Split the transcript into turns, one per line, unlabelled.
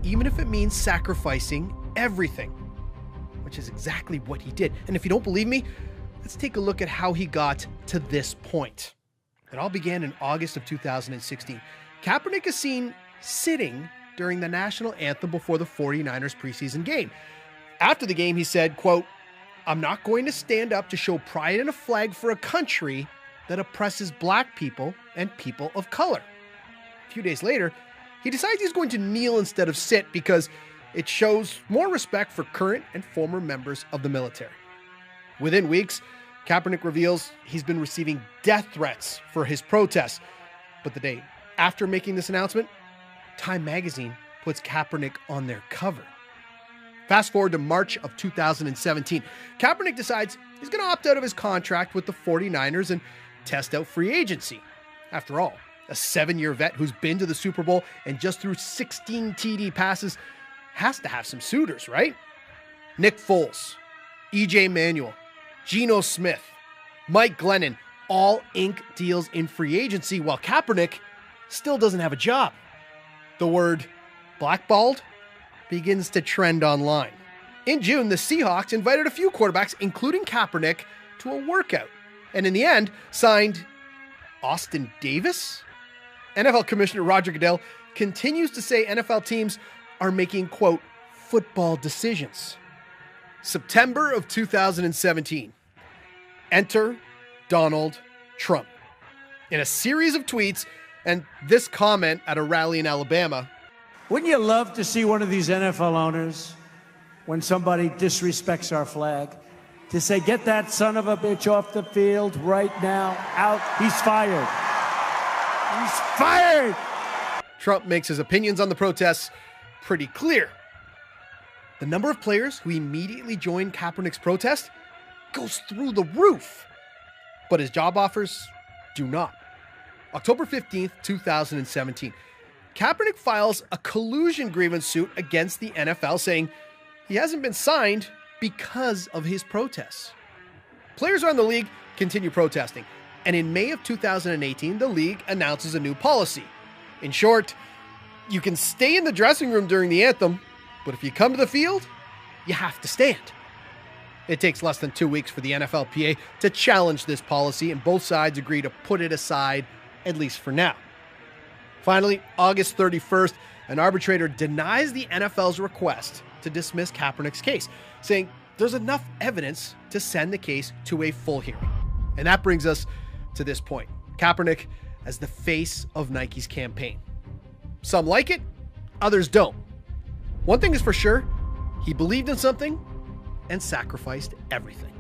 even if it means sacrificing everything, which is exactly what he did. And if you don't believe me, let's take a look at how he got to this point. It all began in August of 2016. Kaepernick is seen sitting during the national anthem before the 49ers preseason game. After the game, he said, quote, "I'm not going to stand up to show pride in a flag for a country that oppresses black people and people of color." A few days later, he decides he's going to kneel instead of sit because it shows more respect for current and former members of the military. Within weeks, Kaepernick reveals he's been receiving death threats for his protests. But the day after making this announcement, Time magazine puts Kaepernick on their cover. Fast forward to March of 2017. Kaepernick decides he's going to opt out of his contract with the 49ers and test out free agency. After all, a 7-year vet who's been to the Super Bowl and just threw 16 TD passes has to have some suitors, right? Nick Foles, EJ Manuel, Geno Smith, Mike Glennon all ink deals in free agency while Kaepernick still doesn't have a job. The word blackballed begins to trend online. In June, the Seahawks invited a few quarterbacks, including Kaepernick, to a workout, and in the end, signed Austin Davis? NFL Commissioner Roger Goodell continues to say NFL teams are making, quote, football decisions. September of 2017. Enter Donald Trump. In a series of tweets and this comment at a rally in Alabama.
Wouldn't you love to see one of these NFL owners, when somebody disrespects our flag, to say, "Get that son of a bitch off the field right now, out, he's fired. He's fired."
Trump makes his opinions on the protests pretty clear. The number of players who immediately joined Kaepernick's protest goes through the roof, but his job offers do not. October 15th, 2017. Kaepernick files a collusion grievance suit against the NFL, saying he hasn't been signed because of his protests. Players around the league continue protesting, and in May of 2018, the league announces a new policy. In short, you can stay in the dressing room during the anthem, but if you come to the field, you have to stand. It takes less than 2 weeks for the NFLPA to challenge this policy, and both sides agree to put it aside, at least for now. Finally, August 31st, an arbitrator denies the NFL's request to dismiss Kaepernick's case, saying there's enough evidence to send the case to a full hearing. And that brings us to this point. Kaepernick as the face of Nike's campaign. Some like it, others don't. One thing is for sure, he believed in something and sacrificed everything.